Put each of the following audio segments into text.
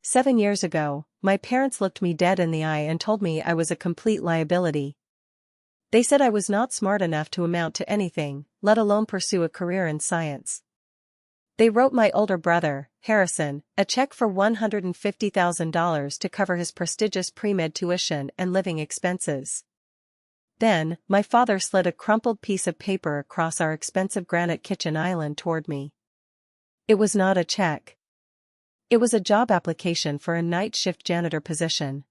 7 years ago, my parents looked me dead in the eye and told me I was a complete liability. They said I was not smart enough to amount to anything, let alone pursue a career in science. They wrote my older brother, Harrison, a check for $150,000 to cover his prestigious pre-med tuition and living expenses. Then, my father slid a crumpled piece of paper across our expensive granite kitchen island toward me. It was not a check. It was a job application for a night shift janitor position.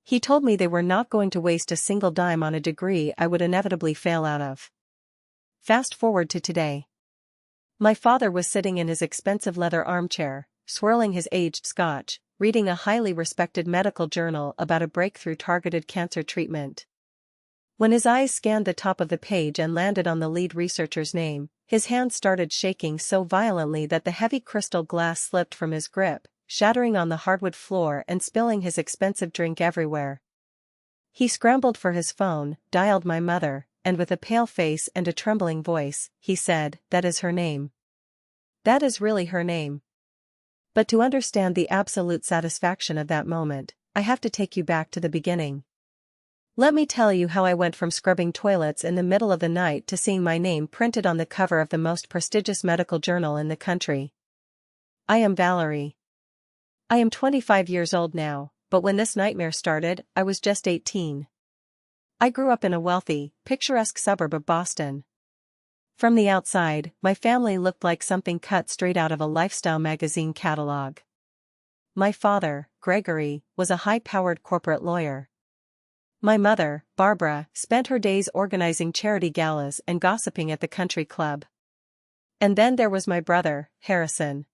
He told me they were not going to waste a single dime on a degree I would inevitably fail out of. Fast forward to today. My father was sitting in his expensive leather armchair, swirling his aged scotch, reading a highly respected medical journal about a breakthrough targeted cancer treatment. When his eyes scanned the top of the page and landed on the lead researcher's name, his hand started shaking so violently that the heavy crystal glass slipped from his grip, shattering on the hardwood floor and spilling his expensive drink everywhere. He scrambled for his phone, dialed my mother, and with a pale face and a trembling voice, he said, "That is her name. That is really her name." But to understand the absolute satisfaction of that moment, I have to take you back to the beginning. Let me tell you how I went from scrubbing toilets in the middle of the night to seeing my name printed on the cover of the most prestigious medical journal in the country. I am Valerie. I am 25 years old now, but when this nightmare started, I was just 18. I grew up in a wealthy, picturesque suburb of Boston. From the outside, my family looked like something cut straight out of a lifestyle magazine catalog. My father, Gregory, was a high-powered corporate lawyer. My mother, Barbara, spent her days organizing charity galas and gossiping at the country club. And then there was my brother, Harrison.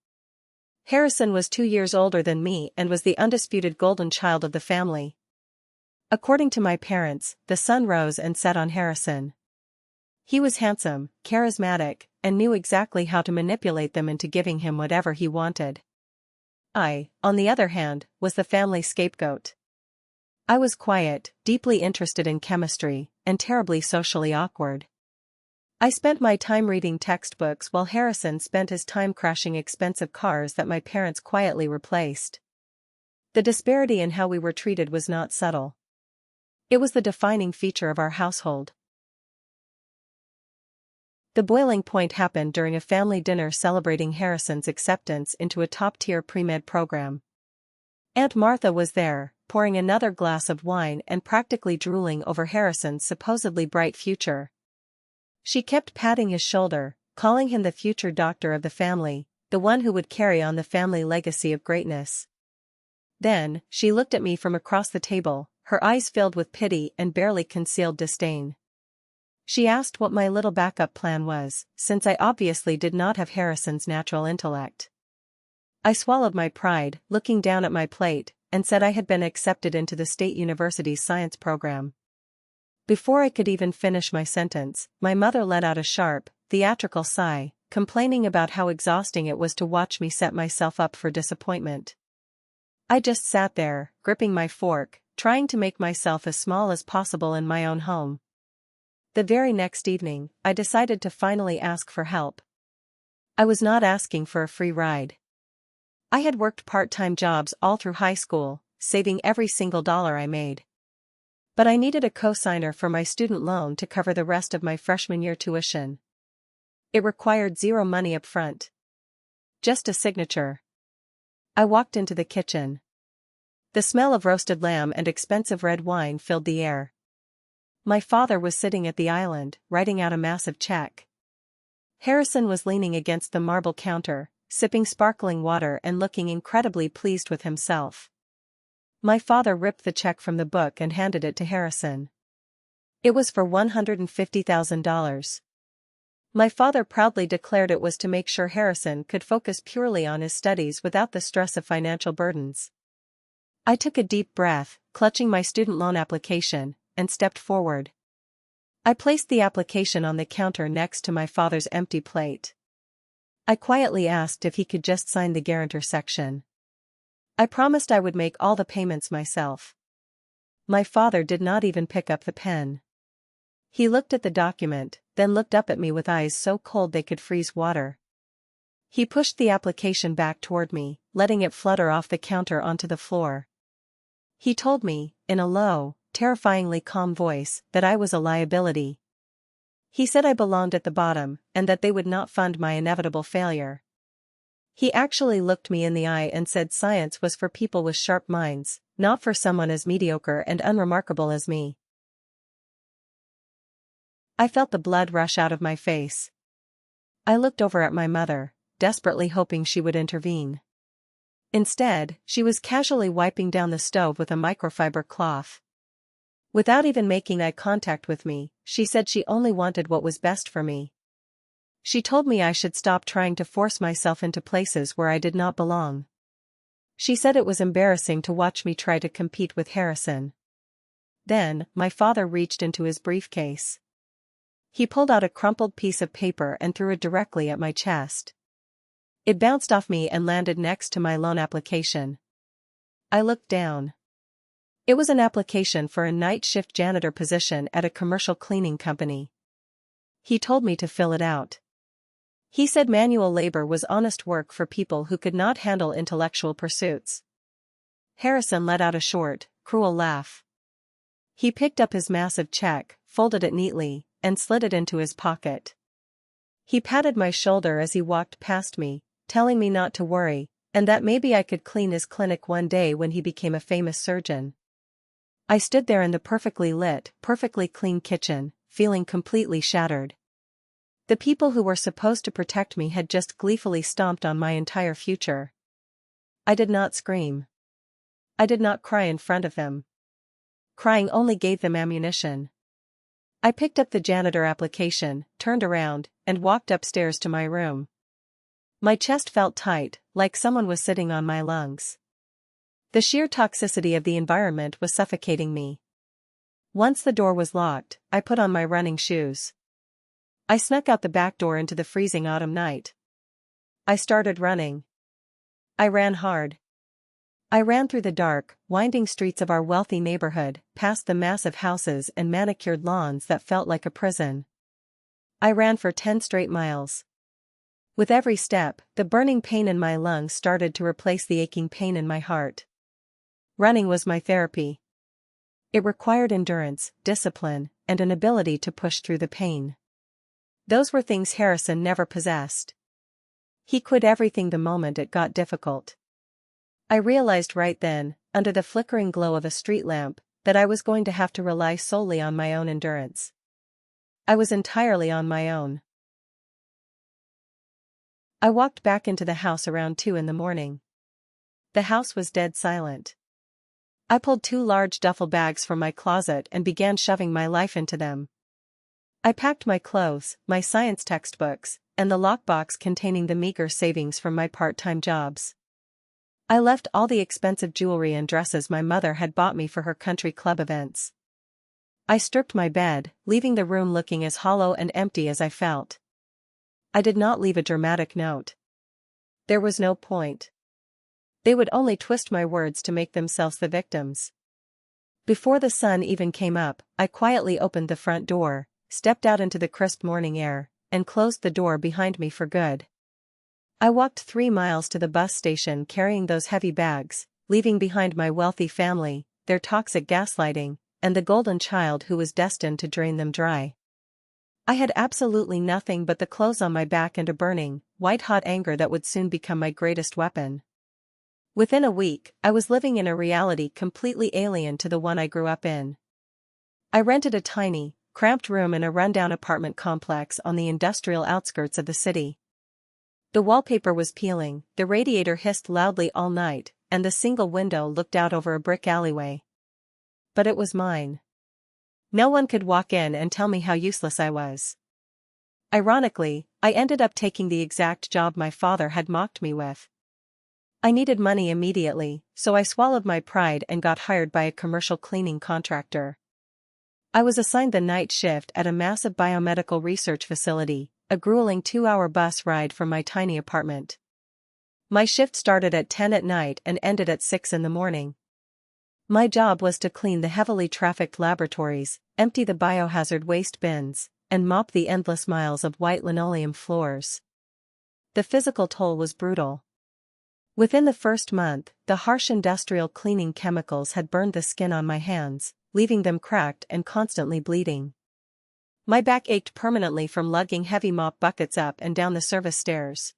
Harrison was 2 years older than me and was the undisputed golden child of the family. According to my parents, the sun rose and set on Harrison. He was handsome, charismatic, and knew exactly how to manipulate them into giving him whatever he wanted. I, on the other hand, was the family scapegoat. I was quiet, deeply interested in chemistry, and terribly socially awkward. I spent my time reading textbooks while Harrison spent his time crashing expensive cars that my parents quietly replaced. The disparity in how we were treated was not subtle. It was the defining feature of our household. The boiling point happened during a family dinner celebrating Harrison's acceptance into a top-tier pre-med program. Aunt Martha was there, pouring another glass of wine and practically drooling over Harrison's supposedly bright future. She kept patting his shoulder, calling him the future doctor of the family, the one who would carry on the family legacy of greatness. Then, she looked at me from across the table, her eyes filled with pity and barely concealed disdain. She asked what my little backup plan was, since I obviously did not have Harrison's natural intellect. I swallowed my pride, looking down at my plate, and said I had been accepted into the State University's science program. Before I could even finish my sentence, my mother let out a sharp, theatrical sigh, complaining about how exhausting it was to watch me set myself up for disappointment. I just sat there, gripping my fork, trying to make myself as small as possible in my own home. The very next evening, I decided to finally ask for help. I was not asking for a free ride. I had worked part-time jobs all through high school, saving every single dollar I made. But I needed a co-signer for my student loan to cover the rest of my freshman year tuition. It required zero money up front. Just a signature. I walked into the kitchen. The smell of roasted lamb and expensive red wine filled the air. My father was sitting at the island, writing out a massive check. Harrison was leaning against the marble counter, sipping sparkling water and looking incredibly pleased with himself. My father ripped the check from the book and handed it to Harrison. It was for $150,000. My father proudly declared it was to make sure Harrison could focus purely on his studies without the stress of financial burdens. I took a deep breath, clutching my student loan application, and stepped forward. I placed the application on the counter next to my father's empty plate. I quietly asked if he could just sign the guarantor section. I promised I would make all the payments myself. My father did not even pick up the pen. He looked at the document, then looked up at me with eyes so cold they could freeze water. He pushed the application back toward me, letting it flutter off the counter onto the floor. He told me, in a low, terrifyingly calm voice, that I was a liability. He said I belonged at the bottom, and that they would not fund my inevitable failure. He actually looked me in the eye and said science was for people with sharp minds, not for someone as mediocre and unremarkable as me. I felt the blood rush out of my face. I looked over at my mother, desperately hoping she would intervene. Instead, she was casually wiping down the stove with a microfiber cloth. Without even making eye contact with me, she said she only wanted what was best for me. She told me I should stop trying to force myself into places where I did not belong. She said it was embarrassing to watch me try to compete with Harrison. Then, my father reached into his briefcase. He pulled out a crumpled piece of paper and threw it directly at my chest. It bounced off me and landed next to my loan application. I looked down. It was an application for a night shift janitor position at a commercial cleaning company. He told me to fill it out. He said manual labor was honest work for people who could not handle intellectual pursuits. Harrison let out a short, cruel laugh. He picked up his massive check, folded it neatly, and slid it into his pocket. He patted my shoulder as he walked past me, telling me not to worry, and that maybe I could clean his clinic one day when he became a famous surgeon. I stood there in the perfectly lit, perfectly clean kitchen, feeling completely shattered. The people who were supposed to protect me had just gleefully stomped on my entire future. I did not scream. I did not cry in front of them. Crying only gave them ammunition. I picked up the janitor application, turned around, and walked upstairs to my room. My chest felt tight, like someone was sitting on my lungs. The sheer toxicity of the environment was suffocating me. Once the door was locked, I put on my running shoes. I snuck out the back door into the freezing autumn night. I started running. I ran hard. I ran through the dark, winding streets of our wealthy neighborhood, past the massive houses and manicured lawns that felt like a prison. I ran for 10 straight miles. With every step, the burning pain in my lungs started to replace the aching pain in my heart. Running was my therapy. It required endurance, discipline, and an ability to push through the pain. Those were things Harrison never possessed. He quit everything the moment it got difficult. I realized right then, under the flickering glow of a street lamp, that I was going to have to rely solely on my own endurance. I was entirely on my own. I walked back into the house around 2 in the morning. The house was dead silent. I pulled 2 large duffel bags from my closet and began shoving my life into them. I packed my clothes, my science textbooks, and the lockbox containing the meager savings from my part-time jobs. I left all the expensive jewelry and dresses my mother had bought me for her country club events. I stripped my bed, leaving the room looking as hollow and empty as I felt. I did not leave a dramatic note. There was no point. They would only twist my words to make themselves the victims. Before the sun even came up, I quietly opened the front door, stepped out into the crisp morning air, and closed the door behind me for good. I walked 3 miles to the bus station carrying those heavy bags, leaving behind my wealthy family, their toxic gaslighting, and the golden child who was destined to drain them dry. I had absolutely nothing but the clothes on my back and a burning, white-hot anger that would soon become my greatest weapon. Within a week, I was living in a reality completely alien to the one I grew up in. I rented a tiny, cramped room in a rundown apartment complex on the industrial outskirts of the city. The wallpaper was peeling, the radiator hissed loudly all night, and the single window looked out over a brick alleyway. But it was mine. No one could walk in and tell me how useless I was. Ironically, I ended up taking the exact job my father had mocked me with. I needed money immediately, so I swallowed my pride and got hired by a commercial cleaning contractor. I was assigned the night shift at a massive biomedical research facility, a grueling 2-hour bus ride from my tiny apartment. My shift started at 10 at night and ended at 6 in the morning. My job was to clean the heavily trafficked laboratories, empty the biohazard waste bins, and mop the endless miles of white linoleum floors. The physical toll was brutal. Within the first month, the harsh industrial cleaning chemicals had burned the skin on my hands, leaving them cracked and constantly bleeding. My back ached permanently from lugging heavy mop buckets up and down the service stairs.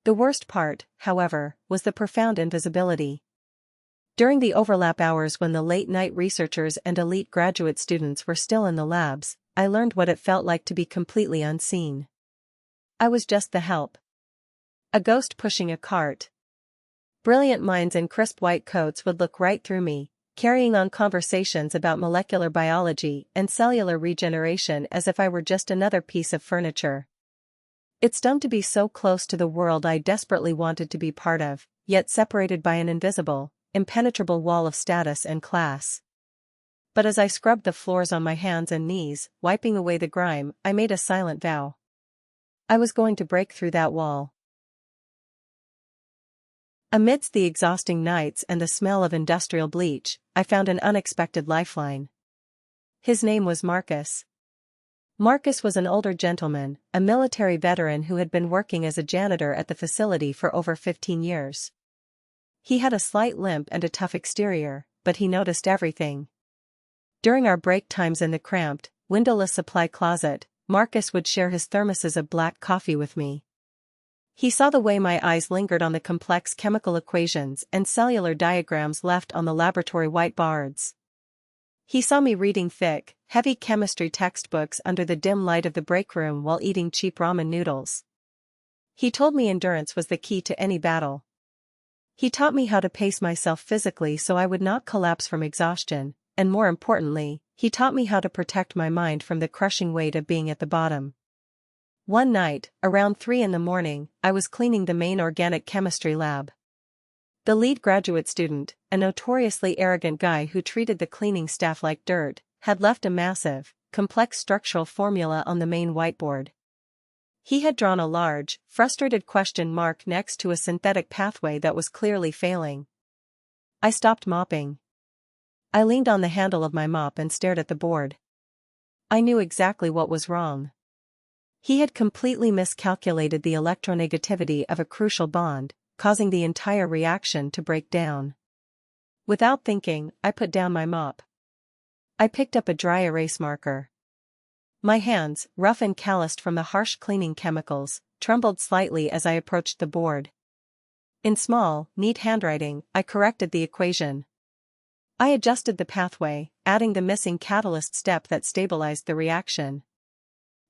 The worst part, however, was the profound invisibility. During the overlap hours when the late-night researchers and elite graduate students were still in the labs, I learned what it felt like to be completely unseen. I was just the help. A ghost pushing a cart. Brilliant minds in crisp white coats would look right through me, carrying on conversations about molecular biology and cellular regeneration as if I were just another piece of furniture. It stung to be so close to the world I desperately wanted to be part of, yet separated by an invisible, impenetrable wall of status and class. But as I scrubbed the floors on my hands and knees, wiping away the grime, I made a silent vow. I was going to break through that wall. Amidst the exhausting nights and the smell of industrial bleach, I found an unexpected lifeline. His name was Marcus. Marcus was an older gentleman, a military veteran who had been working as a janitor at the facility for over 15 years. He had a slight limp and a tough exterior, but he noticed everything. During our break times in the cramped, windowless supply closet, Marcus would share his thermoses of black coffee with me. He saw the way my eyes lingered on the complex chemical equations and cellular diagrams left on the laboratory whiteboards. He saw me reading thick, heavy chemistry textbooks under the dim light of the break room while eating cheap ramen noodles. He told me endurance was the key to any battle. He taught me how to pace myself physically so I would not collapse from exhaustion, and more importantly, he taught me how to protect my mind from the crushing weight of being at the bottom. One night, around 3 a.m, I was cleaning the main organic chemistry lab. The lead graduate student, a notoriously arrogant guy who treated the cleaning staff like dirt, had left a massive, complex structural formula on the main whiteboard. He had drawn a large, frustrated question mark next to a synthetic pathway that was clearly failing. I stopped mopping. I leaned on the handle of my mop and stared at the board. I knew exactly what was wrong. He had completely miscalculated the electronegativity of a crucial bond, causing the entire reaction to break down. Without thinking, I put down my mop. I picked up a dry erase marker. My hands, rough and calloused from the harsh cleaning chemicals, trembled slightly as I approached the board. In small, neat handwriting, I corrected the equation. I adjusted the pathway, adding the missing catalyst step that stabilized the reaction.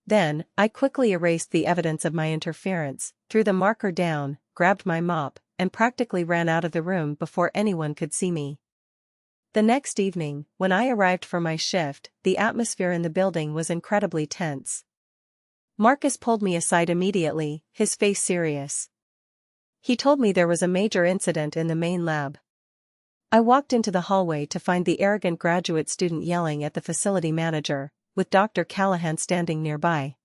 Then, I quickly erased the evidence of my interference, threw the marker down, grabbed my mop, and practically ran out of the room before anyone could see me. The next evening, when I arrived for my shift, the atmosphere in the building was incredibly tense. Marcus pulled me aside immediately, his face serious. He told me there was a major incident in the main lab. I walked into the hallway to find the arrogant graduate student yelling at the facility manager, with Dr. Callahan standing nearby.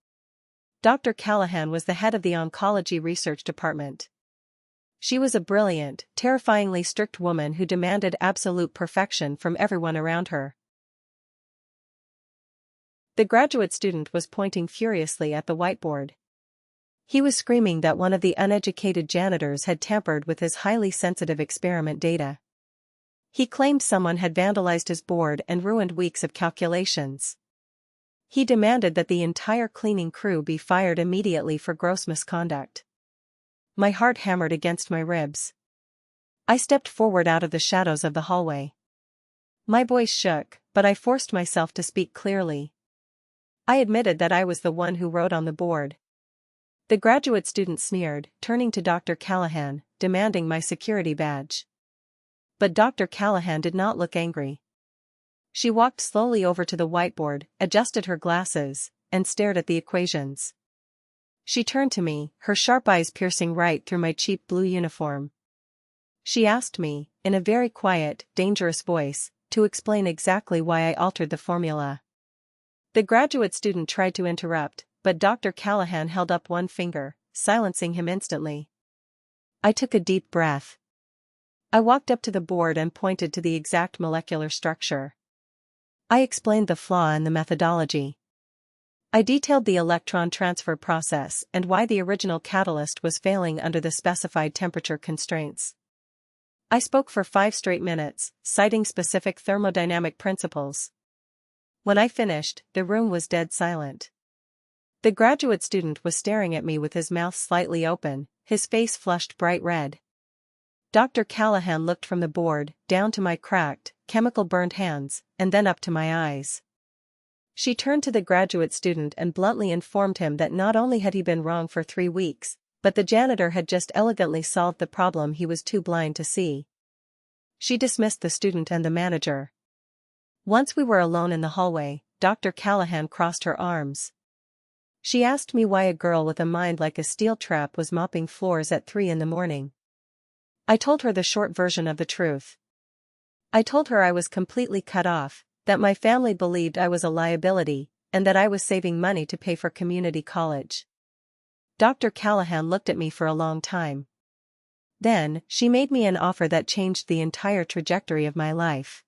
Dr. Callahan was the head of the oncology research department. She was a brilliant, terrifyingly strict woman who demanded absolute perfection from everyone around her. The graduate student was pointing furiously at the whiteboard. He was screaming that one of the uneducated janitors had tampered with his highly sensitive experiment data. He claimed someone had vandalized his board and ruined weeks of calculations. He demanded that the entire cleaning crew be fired immediately for gross misconduct. My heart hammered against my ribs. I stepped forward out of the shadows of the hallway. My voice shook, but I forced myself to speak clearly. I admitted that I was the one who wrote on the board. The graduate student sneered, turning to Dr. Callahan, demanding my security badge. But Dr. Callahan did not look angry. She walked slowly over to the whiteboard, adjusted her glasses, and stared at the equations. She turned to me, her sharp eyes piercing right through my cheap blue uniform. She asked me, in a very quiet, dangerous voice, to explain exactly why I altered the formula. The graduate student tried to interrupt, but Dr. Callahan held up one finger, silencing him instantly. I took a deep breath. I walked up to the board and pointed to the exact molecular structure. I explained the flaw in the methodology. I detailed the electron transfer process and why the original catalyst was failing under the specified temperature constraints. I spoke for 5 straight minutes, citing specific thermodynamic principles. When I finished, the room was dead silent. The graduate student was staring at me with his mouth slightly open, his face flushed bright red. Dr. Callahan looked from the board, down to my cracked, chemical-burned hands, and then up to my eyes. She turned to the graduate student and bluntly informed him that not only had he been wrong for 3 weeks, but the janitor had just elegantly solved the problem he was too blind to see. She dismissed the student and the manager. Once we were alone in the hallway, Dr. Callahan crossed her arms. She asked me why a girl with a mind like a steel trap was mopping floors at 3 in the morning. I told her the short version of the truth. I told her I was completely cut off, that my family believed I was a liability, and that I was saving money to pay for community college. Dr. Callahan looked at me for a long time. Then, she made me an offer that changed the entire trajectory of my life.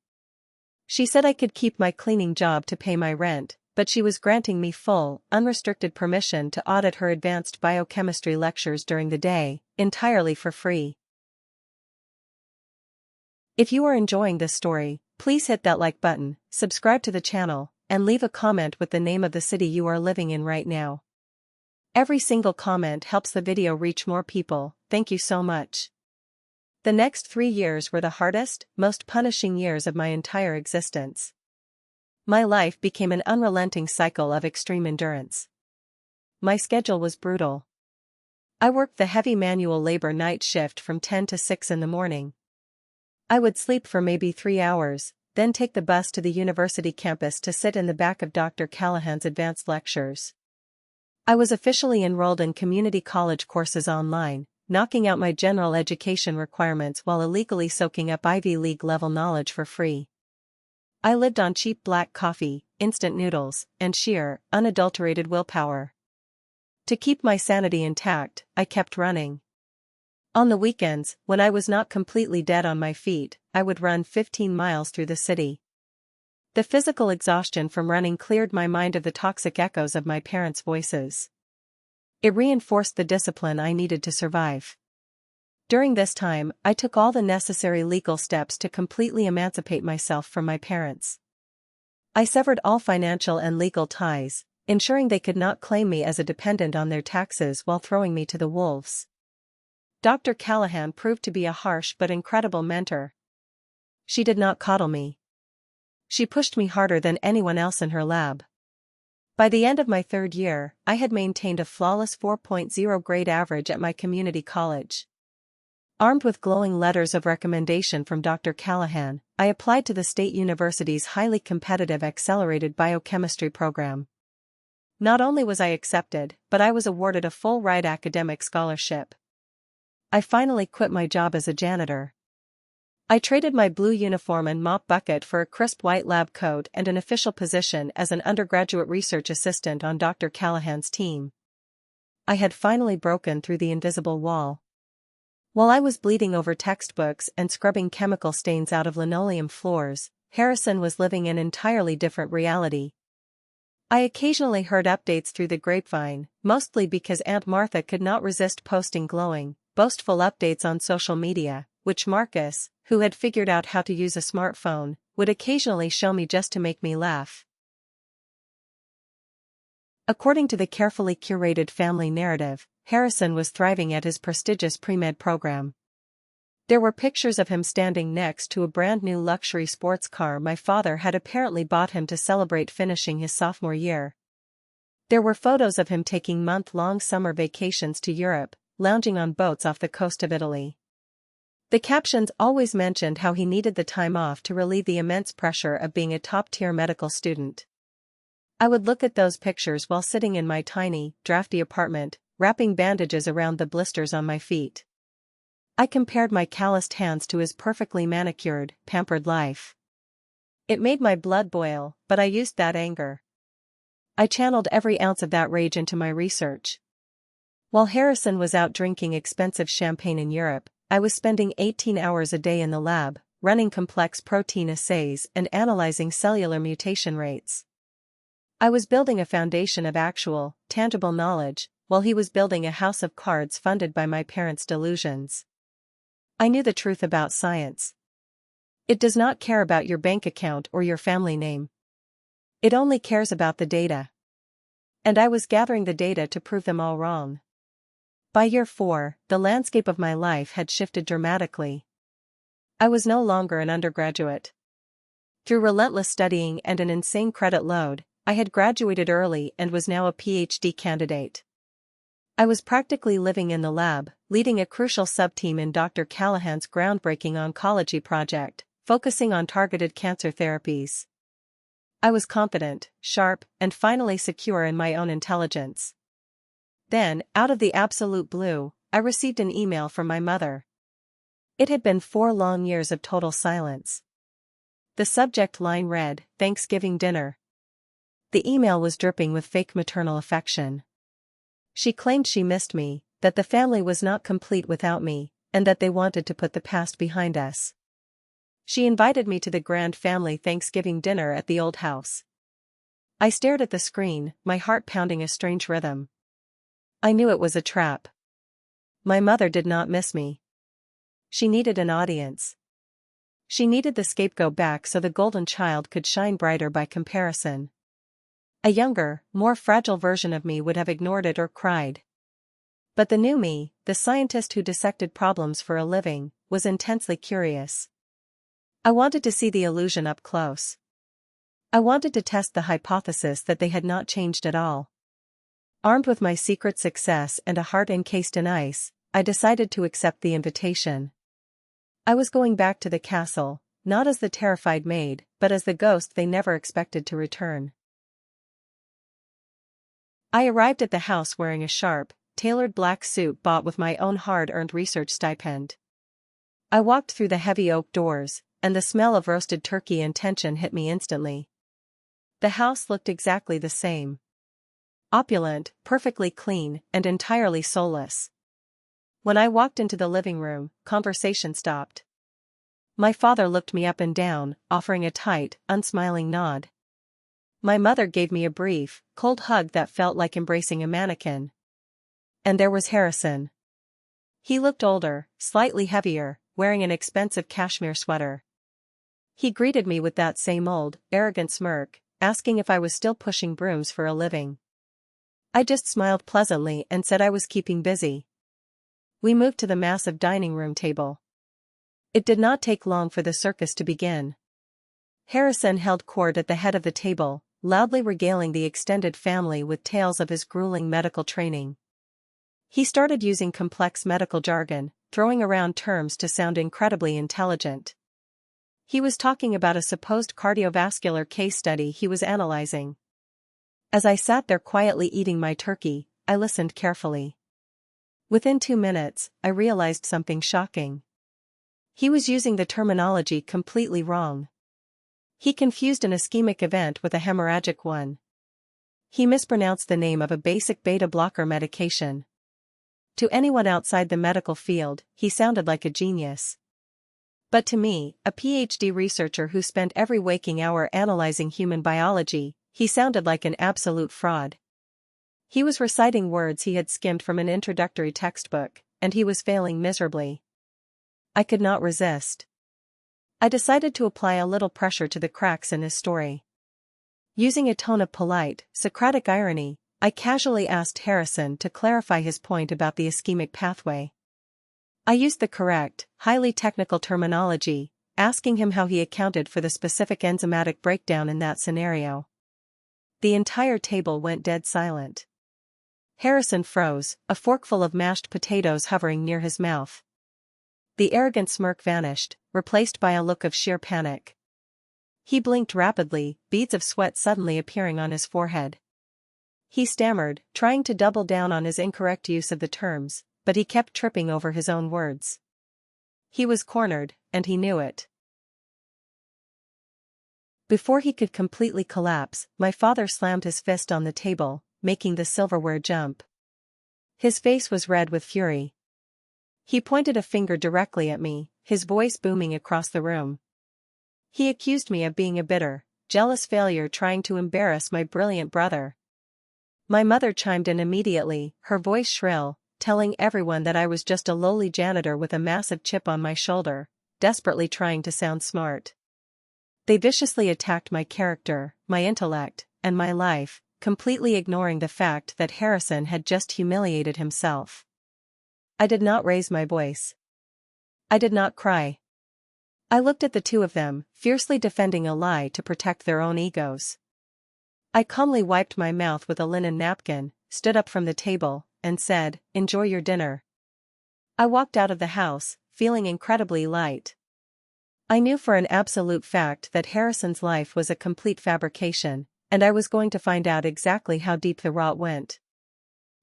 She said I could keep my cleaning job to pay my rent, but she was granting me full, unrestricted permission to audit her advanced biochemistry lectures during the day, entirely for free. If you are enjoying this story, please hit that like button, subscribe to the channel, and leave a comment with the name of the city you are living in right now. Every single comment helps the video reach more people. Thank you so much. The next 3 years were the hardest, most punishing years of my entire existence. My life became an unrelenting cycle of extreme endurance. My schedule was brutal. I worked the heavy manual labor night shift from 10 to 6 in the morning. I would sleep for maybe 3 hours, then take the bus to the university campus to sit in the back of Dr. Callahan's advanced lectures. I was officially enrolled in community college courses online, knocking out my general education requirements while illegally soaking up Ivy League level knowledge for free. I lived on cheap black coffee, instant noodles, and sheer, unadulterated willpower. To keep my sanity intact, I kept running. On the weekends, when I was not completely dead on my feet, I would run 15 miles through the city. The physical exhaustion from running cleared my mind of the toxic echoes of my parents' voices. It reinforced the discipline I needed to survive. During this time, I took all the necessary legal steps to completely emancipate myself from my parents. I severed all financial and legal ties, ensuring they could not claim me as a dependent on their taxes while throwing me to the wolves. Dr. Callahan proved to be a harsh but incredible mentor. She did not coddle me. She pushed me harder than anyone else in her lab. By the end of my 3rd year, I had maintained a flawless 4.0 grade average at my community college. Armed with glowing letters of recommendation from Dr. Callahan, I applied to the state university's highly competitive accelerated biochemistry program. Not only was I accepted, but I was awarded a full-ride academic scholarship. I finally quit my job as a janitor. I traded my blue uniform and mop bucket for a crisp white lab coat and an official position as an undergraduate research assistant on Dr. Callahan's team. I had finally broken through the invisible wall. While I was bleeding over textbooks and scrubbing chemical stains out of linoleum floors, Harrison was living an entirely different reality. I occasionally heard updates through the grapevine, mostly because Aunt Martha could not resist posting glowing, boastful updates on social media, which Marcus, who had figured out how to use a smartphone, would occasionally show me just to make me laugh. According to the carefully curated family narrative, Harrison was thriving at his prestigious pre-med program. There were pictures of him standing next to a brand new luxury sports car my father had apparently bought him to celebrate finishing his sophomore year. There were photos of him taking month-long summer vacations to Europe, lounging on boats off the coast of Italy. The captions always mentioned how he needed the time off to relieve the immense pressure of being a top-tier medical student. I would look at those pictures while sitting in my tiny, drafty apartment, wrapping bandages around the blisters on my feet. I compared my calloused hands to his perfectly manicured, pampered life. It made my blood boil, but I used that anger. I channeled every ounce of that rage into my research. While Harrison was out drinking expensive champagne in Europe, I was spending 18 hours a day in the lab, running complex protein assays and analyzing cellular mutation rates. I was building a foundation of actual, tangible knowledge, while he was building a house of cards funded by my parents' delusions. I knew the truth about science. It does not care about your bank account or your family name. It only cares about the data. And I was gathering the data to prove them all wrong. By year 4, the landscape of my life had shifted dramatically. I was no longer an undergraduate. Through relentless studying and an insane credit load, I had graduated early and was now a PhD candidate. I was practically living in the lab, leading a crucial sub-team in Dr. Callahan's groundbreaking oncology project, focusing on targeted cancer therapies. I was confident, sharp, and finally secure in my own intelligence. Then, out of the absolute blue, I received an email from my mother. It had been 4 long years of total silence. The subject line read, "Thanksgiving dinner." The email was dripping with fake maternal affection. She claimed she missed me, that the family was not complete without me, and that they wanted to put the past behind us. She invited me to the grand family Thanksgiving dinner at the old house. I stared at the screen, my heart pounding a strange rhythm. I knew it was a trap. My mother did not miss me. She needed an audience. She needed the scapegoat back so the golden child could shine brighter by comparison. A younger, more fragile version of me would have ignored it or cried. But the new me, the scientist who dissected problems for a living, was intensely curious. I wanted to see the illusion up close. I wanted to test the hypothesis that they had not changed at all. Armed with my secret success and a heart encased in ice, I decided to accept the invitation. I was going back to the castle, not as the terrified maid, but as the ghost they never expected to return. I arrived at the house wearing a sharp, tailored black suit bought with my own hard-earned research stipend. I walked through the heavy oak doors, and the smell of roasted turkey and tension hit me instantly. The house looked exactly the same. Opulent, perfectly clean, and entirely soulless. When I walked into the living room, conversation stopped. My father looked me up and down, offering a tight, unsmiling nod. My mother gave me a brief, cold hug that felt like embracing a mannequin. And there was Harrison. He looked older, slightly heavier, wearing an expensive cashmere sweater. He greeted me with that same old, arrogant smirk, asking if I was still pushing brooms for a living. I just smiled pleasantly and said I was keeping busy. We moved to the massive dining room table. It did not take long for the circus to begin. Harrison held court at the head of the table, loudly regaling the extended family with tales of his grueling medical training. He started using complex medical jargon, throwing around terms to sound incredibly intelligent. He was talking about a supposed cardiovascular case study he was analyzing. As I sat there quietly eating my turkey, I listened carefully. Within 2 minutes, I realized something shocking. He was using the terminology completely wrong. He confused an ischemic event with a hemorrhagic one. He mispronounced the name of a basic beta blocker medication. To anyone outside the medical field, he sounded like a genius. But to me, a PhD researcher who spent every waking hour analyzing human biology, he sounded like an absolute fraud. He was reciting words he had skimmed from an introductory textbook, and he was failing miserably. I could not resist. I decided to apply a little pressure to the cracks in his story. Using a tone of polite, Socratic irony, I casually asked Harrison to clarify his point about the ischemic pathway. I used the correct, highly technical terminology, asking him how he accounted for the specific enzymatic breakdown in that scenario. The entire table went dead silent. Harrison froze, a forkful of mashed potatoes hovering near his mouth. The arrogant smirk vanished, replaced by a look of sheer panic. He blinked rapidly, beads of sweat suddenly appearing on his forehead. He stammered, trying to double down on his incorrect use of the terms, but he kept tripping over his own words. He was cornered, and he knew it. Before he could completely collapse, my father slammed his fist on the table, making the silverware jump. His face was red with fury. He pointed a finger directly at me, his voice booming across the room. He accused me of being a bitter, jealous failure trying to embarrass my brilliant brother. My mother chimed in immediately, her voice shrill, telling everyone that I was just a lowly janitor with a massive chip on my shoulder, desperately trying to sound smart. They viciously attacked my character, my intellect, and my life, completely ignoring the fact that Harrison had just humiliated himself. I did not raise my voice. I did not cry. I looked at the two of them, fiercely defending a lie to protect their own egos. I calmly wiped my mouth with a linen napkin, stood up from the table, and said, "Enjoy your dinner." I walked out of the house, feeling incredibly light. I knew for an absolute fact that Harrison's life was a complete fabrication, and I was going to find out exactly how deep the rot went.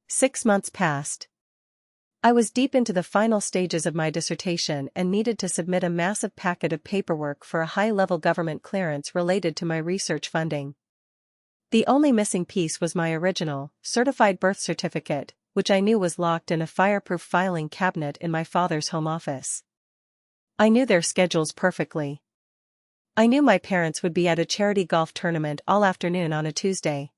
6 months passed. I was deep into the final stages of my dissertation and needed to submit a massive packet of paperwork for a high-level government clearance related to my research funding. The only missing piece was my original, certified birth certificate, which I knew was locked in a fireproof filing cabinet in my father's home office. I knew their schedules perfectly. I knew my parents would be at a charity golf tournament all afternoon on a Tuesday.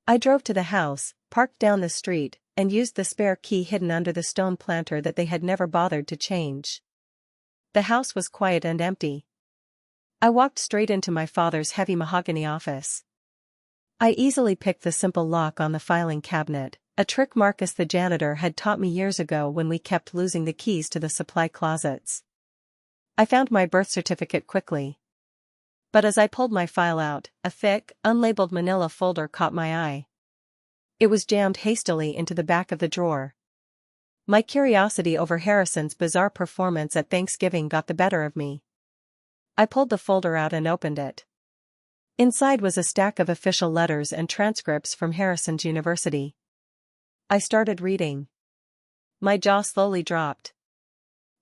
I drove to the house, parked down the street, and used the spare key hidden under the stone planter that they had never bothered to change. The house was quiet and empty. I walked straight into my father's heavy mahogany office. I easily picked the simple lock on the filing cabinet, a trick Marcus the janitor had taught me years ago when we kept losing the keys to the supply closets. I found my birth certificate quickly. But as I pulled my file out, a thick, unlabeled manila folder caught my eye. It was jammed hastily into the back of the drawer. My curiosity over Harrison's bizarre performance at Thanksgiving got the better of me. I pulled the folder out and opened it. Inside was a stack of official letters and transcripts from Harrison's university. I started reading. My jaw slowly dropped.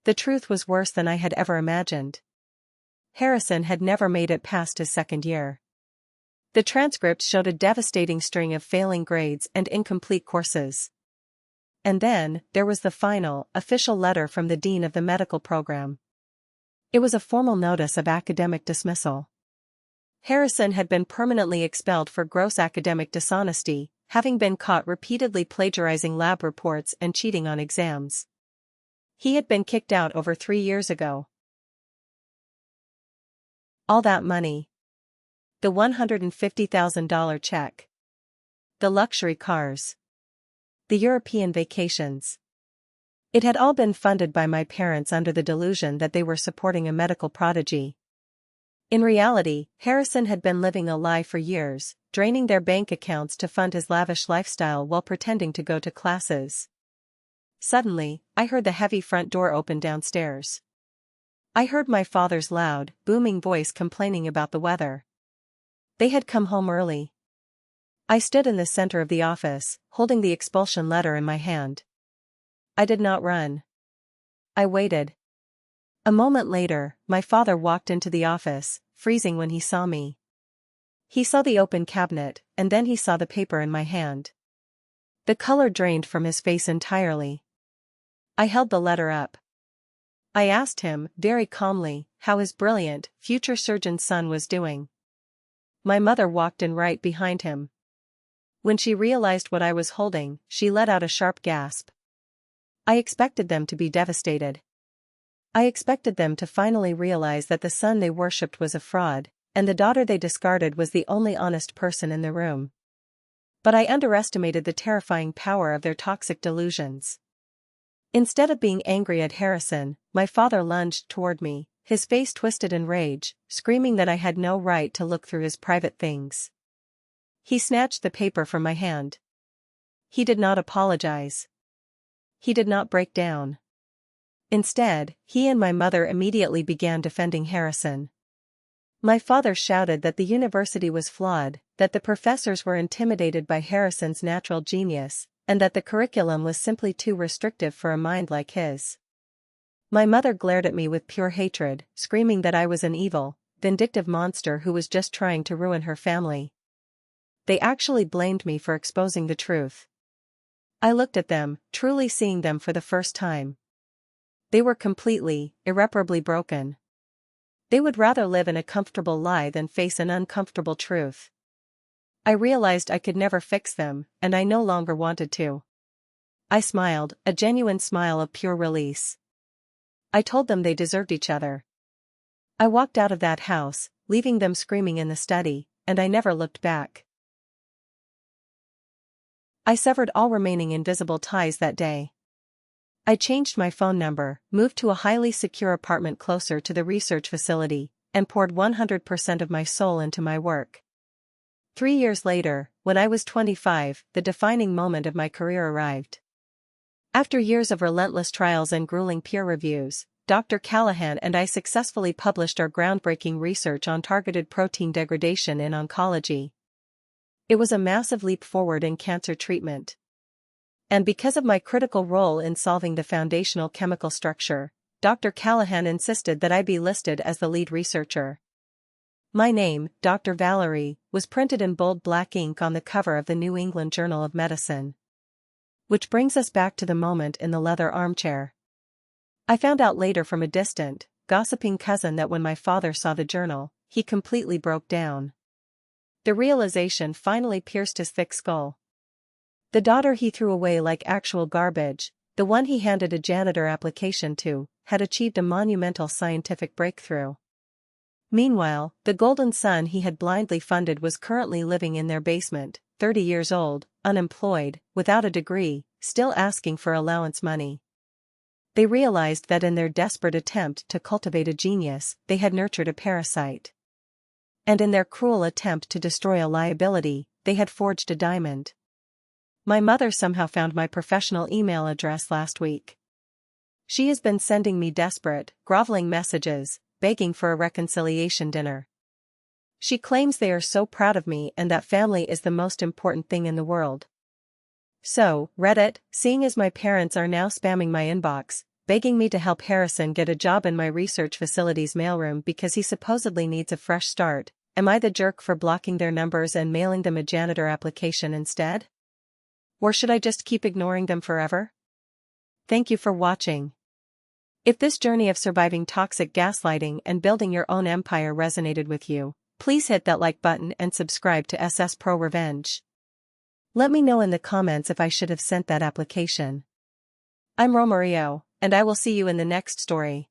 The truth was worse than I had ever imagined. Harrison had never made it past his second year. The transcript showed a devastating string of failing grades and incomplete courses. And then, there was the final, official letter from the dean of the medical program. It was a formal notice of academic dismissal. Harrison had been permanently expelled for gross academic dishonesty, having been caught repeatedly plagiarizing lab reports and cheating on exams. He had been kicked out over 3 years ago. All that money. The $150,000 check. The luxury cars. The European vacations. It had all been funded by my parents under the delusion that they were supporting a medical prodigy. In reality, Harrison had been living a lie for years, draining their bank accounts to fund his lavish lifestyle while pretending to go to classes. Suddenly, I heard the heavy front door open downstairs. I heard my father's loud, booming voice complaining about the weather. They had come home early. I stood in the center of the office, holding the expulsion letter in my hand. I did not run. I waited. A moment later, my father walked into the office, freezing when he saw me. He saw the open cabinet, and then he saw the paper in my hand. The color drained from his face entirely. I held the letter up. I asked him, very calmly, how his brilliant, future surgeon's son was doing. My mother walked in right behind him. When she realized what I was holding, she let out a sharp gasp. I expected them to be devastated. I expected them to finally realize that the son they worshipped was a fraud, and the daughter they discarded was the only honest person in the room. But I underestimated the terrifying power of their toxic delusions. Instead of being angry at Harrison, my father lunged toward me, his face twisted in rage, screaming that I had no right to look through his private things. He snatched the paper from my hand. He did not apologize. He did not break down. Instead, he and my mother immediately began defending Harrison. My father shouted that the university was flawed, that the professors were intimidated by Harrison's natural genius, and that the curriculum was simply too restrictive for a mind like his. My mother glared at me with pure hatred, screaming that I was an evil, vindictive monster who was just trying to ruin her family. They actually blamed me for exposing the truth. I looked at them, truly seeing them for the first time. They were completely, irreparably broken. They would rather live in a comfortable lie than face an uncomfortable truth. I realized I could never fix them, and I no longer wanted to. I smiled, a genuine smile of pure release. I told them they deserved each other. I walked out of that house, leaving them screaming in the study, and I never looked back. I severed all remaining invisible ties that day. I changed my phone number, moved to a highly secure apartment closer to the research facility, and poured 100% of my soul into my work. 3 years later, when I was 25, the defining moment of my career arrived. After years of relentless trials and grueling peer reviews, Dr. Callahan and I successfully published our groundbreaking research on targeted protein degradation in oncology. It was a massive leap forward in cancer treatment. And because of my critical role in solving the foundational chemical structure, Dr. Callahan insisted that I be listed as the lead researcher. My name, Dr. Valerie, was printed in bold black ink on the cover of the New England Journal of Medicine. Which brings us back to the moment in the leather armchair. I found out later from a distant, gossiping cousin that when my father saw the journal, he completely broke down. The realization finally pierced his thick skull. The daughter he threw away like actual garbage, the one he handed a janitor application to, had achieved a monumental scientific breakthrough. Meanwhile, the golden son he had blindly funded was currently living in their basement, 30 years old, unemployed, without a degree, still asking for allowance money. They realized that in their desperate attempt to cultivate a genius, they had nurtured a parasite. And in their cruel attempt to destroy a liability, they had forged a diamond. My mother somehow found my professional email address last week. She has been sending me desperate, groveling messages, begging for a reconciliation dinner. She claims they are so proud of me and that family is the most important thing in the world. So, Reddit, seeing as my parents are now spamming my inbox, begging me to help Harrison get a job in my research facility's mailroom because he supposedly needs a fresh start, am I the jerk for blocking their numbers and mailing them a janitor application instead? Or should I just keep ignoring them forever? Thank you for watching. If this journey of surviving toxic gaslighting and building your own empire resonated with you, please hit that like button and subscribe to ProRevenge. Let me know in the comments if I should have sent that application. I'm Romario, and I will see you in the next story.